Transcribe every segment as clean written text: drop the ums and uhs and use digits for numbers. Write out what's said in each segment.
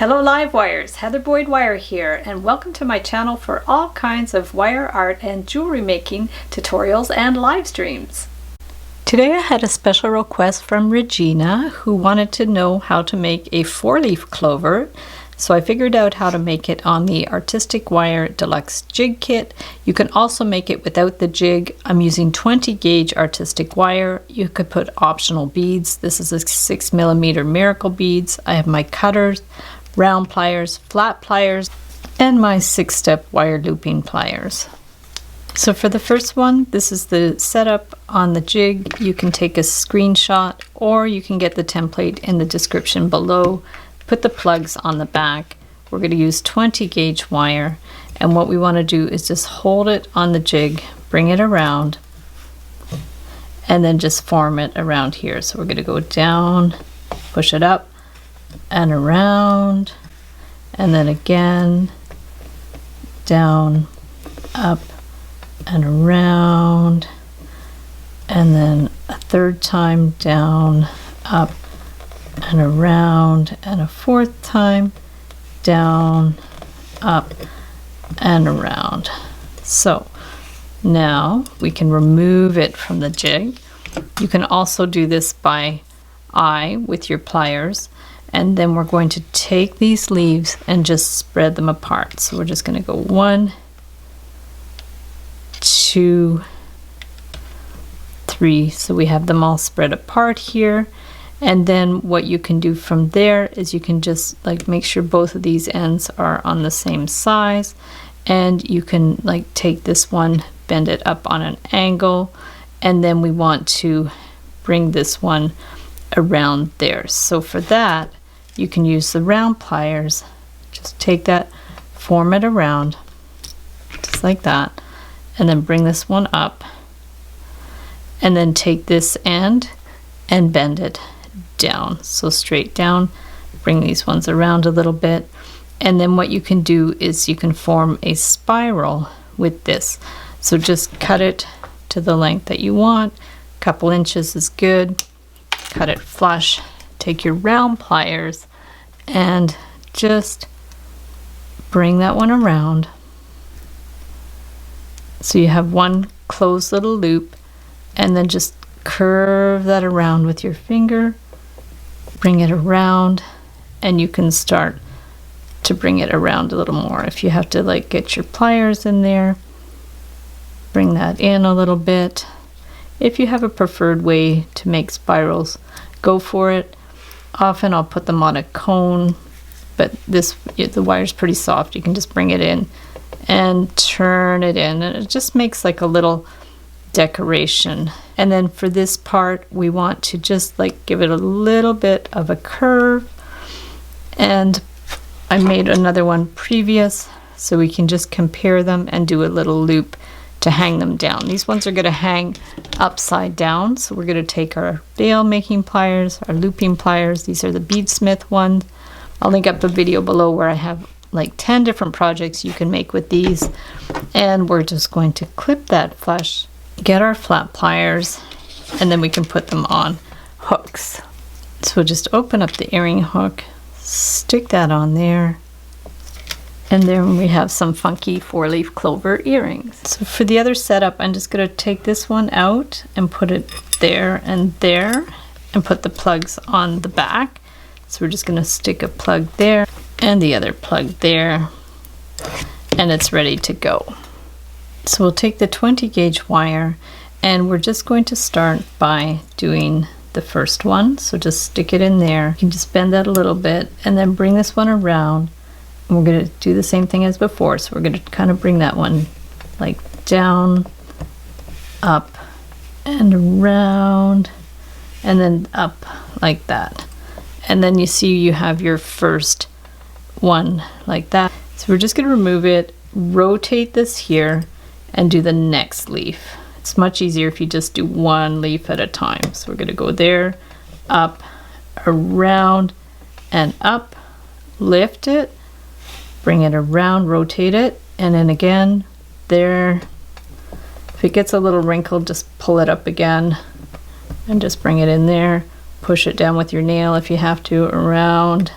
Hello live wires, Heather Boyd Wire here, and welcome to my channel for all kinds of wire art and jewelry making tutorials and live streams. Today I had a special request from Regina who wanted to know how to make a 4-leaf clover. So I figured out how to make it on the Artistic Wire Deluxe Jig Kit. You can also make it without the jig. I'm using 20 gauge artistic wire. You could put optional beads. This is a 6mm miracle beads. I have my cutters, round pliers, flat pliers, and my 6-step wire looping pliers. So for the first one, this is the setup on the jig. You can take a screenshot or you can get the template in the description below. Put the plugs on the back. We're going to use 20 gauge wire, and what we want to do is just hold it on the jig, bring it around, and then just form it around here. So we're going to go down, push it up and around, and then again down, up and around, and then a third time down, up and around, and a fourth time down, up and around. So now we can remove it from the jig. You can also do this by eye with your pliers, and then we're going to take these leaves and just spread them apart. So we're just going to go 1, 2, 3. So we have them all spread apart here. And then what you can do from there is you can just like make sure both of these ends are on the same size, and you can like take this one, bend it up on an angle, and then we want to bring this one around there. So for that you can use the round pliers. Just take that, form it around just like that, and then bring this one up, and then take this end and bend it down. So straight down, bring these ones around a little bit, and then what you can do is you can form a spiral with this. So just cut it to the length that you want. A couple inches is good. Cut it flush. Take your round pliers and just bring that one around. So you have one closed little loop, and then just curve that around with your finger. Bring it around, and you can start to bring it around a little more. If you have to like get your pliers in there, bring that in a little bit. If you have a preferred way to make spirals, go for it. Often I'll put them on a cone, but the wire's pretty soft. You can just bring it in and turn it in, and it just makes like a little decoration. And then for this part we want to just like give it a little bit of a curve, and I made another one previous so we can just compare them and do a little loop to hang them down. These ones are going to hang upside down, so we're going to take our veil making pliers, our looping pliers. These are the beadsmith ones. I'll link up a video below where I have like 10 different projects you can make with these, and we're just going to clip that flush, get our flat pliers, and then we can put them on hooks. So just open up the earring hook, stick that on there, and then we have some funky 4-leaf clover earrings. So for the other setup, I'm just going to take this one out and put it there and put the plugs on the back. So we're just going to stick a plug there and the other plug there, and it's ready to go. So we'll take the 20 gauge wire, and we're just going to start by doing the first one. So just stick it in there. You can just bend that a little bit, and then bring this one around. And we're going to do the same thing as before. So we're going to kind of bring that one like down, up, and around, and then up like that. And then you see you have your first one like that. So we're just going to remove it, rotate this here, and do the next leaf. It's much easier if you just do one leaf at a time. So we're going to go there, up, around, and up, lift it, bring it around, rotate it, and then again there. If it gets a little wrinkled, just pull it up again and just bring it in there. Push it down with your nail if you have to, around,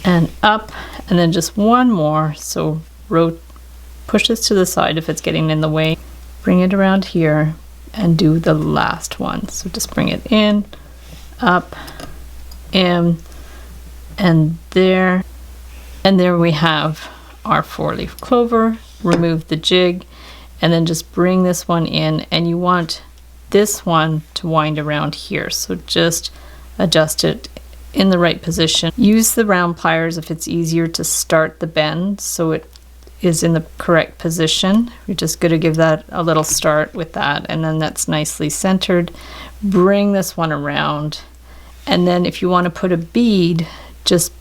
and up, and then just one more. So push this to the side if it's getting in the way. Bring it around here and do the last one. So just bring it in, up, in, and there. And there we have our 4-leaf clover. Remove the jig and then just bring this one in, and you want this one to wind around here. So just adjust it in the right position. Use the round pliers if it's easier to start the bend so it is in the correct position. We're just going to give that a little start with that, and then that's nicely centered. Bring this one around, and then if you want to put a bead, just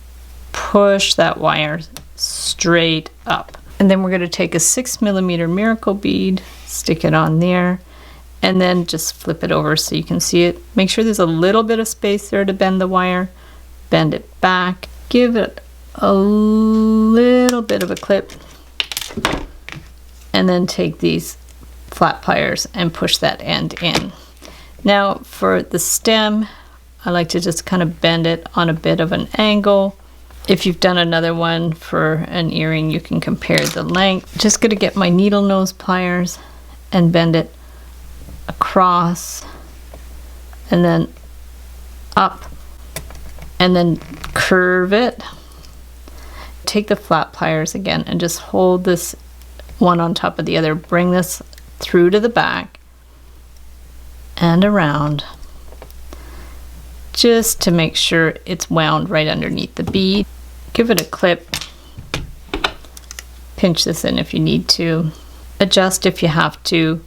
push that wire straight up. And then we're going to take a 6mm miracle bead, stick it on there, and then just flip it over so you can see it. Make sure there's a little bit of space there to bend the wire. Bend it back, give it a little bit of a clip, and then take these flat pliers and push that end in. Now for the stem, I like to just kind of bend it on a bit of an angle. If you've done another one for an earring, you can compare the length. Just going to get my needle nose pliers and bend it across and then up, and then curve it. Take the flat pliers again and just hold this one on top of the other. Bring this through to the back and around, just to make sure it's wound right underneath the bead. Give it a clip. Pinch this in if you need to. Adjust if you have to.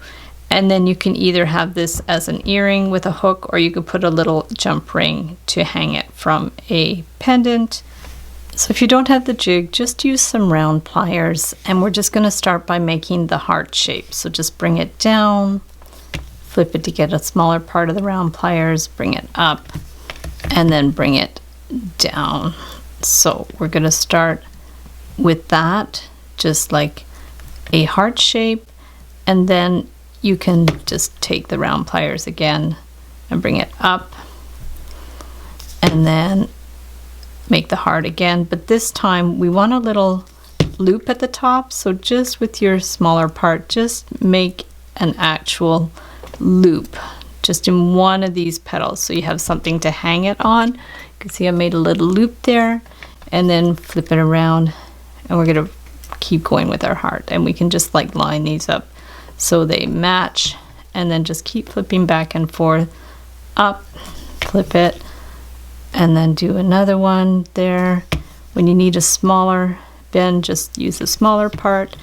And then you can either have this as an earring with a hook, or you could put a little jump ring to hang it from a pendant. So if you don't have the jig, just use some round pliers, and we're just going to start by making the heart shape. So just bring it down, flip it to get a smaller part of the round pliers, bring it up, and then bring it down. So we're going to start with that, just like a heart shape, and then you can just take the round pliers again and bring it up, and then make the heart again. But this time we want a little loop at the top, so just with your smaller part, just make an actual loop just in one of these petals so you have something to hang it on. You can see I made a little loop there, and then flip it around, and we're going to keep going with our heart, and we can just like line these up so they match, and then just keep flipping back and forth, up, flip it, and then do another one there. When you need a smaller bend, just use the smaller part.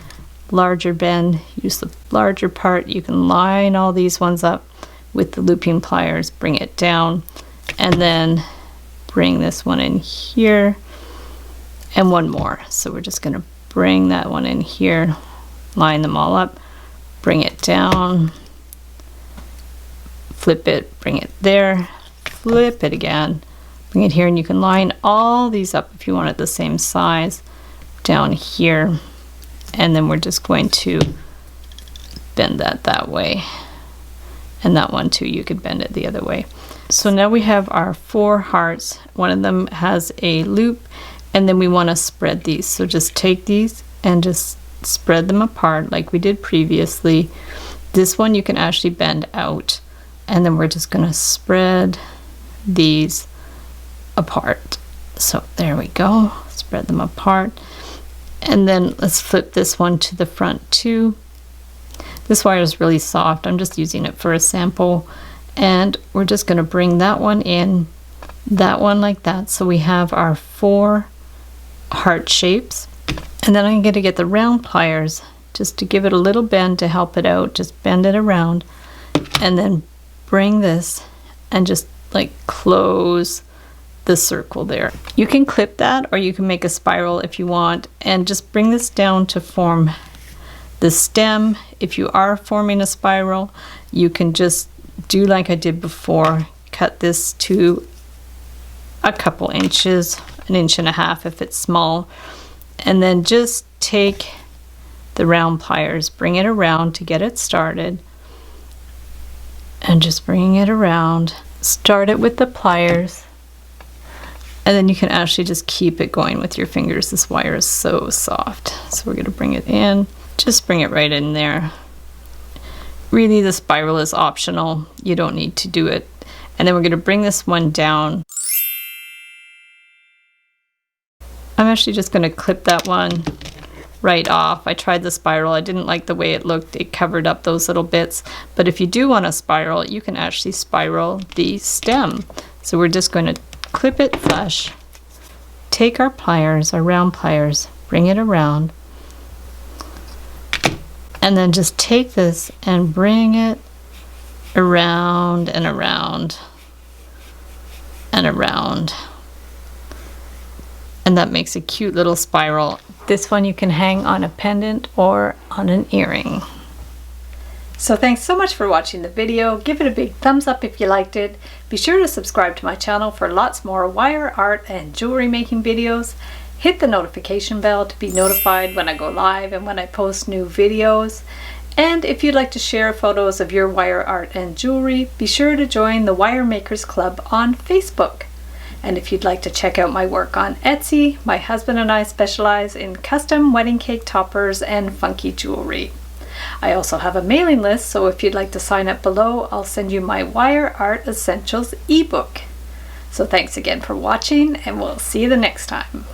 Larger bend, use the larger part. You can line all these ones up with the looping pliers, bring it down, and then bring this one in here, and one more. So we're just going to bring that one in here, line them all up, bring it down, flip it, bring it there, flip it again, bring it here, and you can line all these up if you want it the same size down here, and then we're just going to bend that way, and that one too, you could bend it the other way. So now we have our 4 hearts. One of them has a loop, and then we want to spread these. So just take these and just spread them apart like we did previously. This one you can actually bend out, and then we're just going to spread these apart. So there we go, spread them apart, and then let's flip this one to the front too. This wire is really soft, I'm just using it for a sample, and we're just going to bring that one in, that one like that, so we have our 4 heart shapes. And then I'm going to get the round pliers just to give it a little bend to help it out. Just bend it around, and then bring this and just like close the circle there. You can clip that, or you can make a spiral if you want, and just bring this down to form the stem. If you are forming a spiral, you can just do like I did before, cut this to a couple inches, 1.5 inches if it's small, and then just take the round pliers, bring it around to get it started, and just bring it around. Start it with the pliers, And then you can actually just keep it going with your fingers. This wire is so soft. So we're going to bring it in. Just bring it right in there. Really, the spiral is optional. You don't need to do it. And then we're going to bring this one down. I'm actually just going to clip that one right off. I tried the spiral. I didn't like the way it looked. It covered up those little bits. But if you do want a spiral, you can actually spiral the stem. So we're just going to clip it flush. Take our pliers, our round pliers, bring it around. And then just take this and bring it around and around and around. And that makes a cute little spiral. This one you can hang on a pendant or on an earring. So thanks so much for watching the video. Give it a big thumbs up if you liked it. Be sure to subscribe to my channel for lots more wire art and jewelry making videos. Hit the notification bell to be notified when I go live and when I post new videos. And if you'd like to share photos of your wire art and jewelry, be sure to join the Wire Makers Club on Facebook. And if you'd like to check out my work on Etsy, my husband and I specialize in custom wedding cake toppers and funky jewelry. I also have a mailing list, so if you'd like to sign up below, I'll send you my Wire Art Essentials ebook. So thanks again for watching, and we'll see you the next time.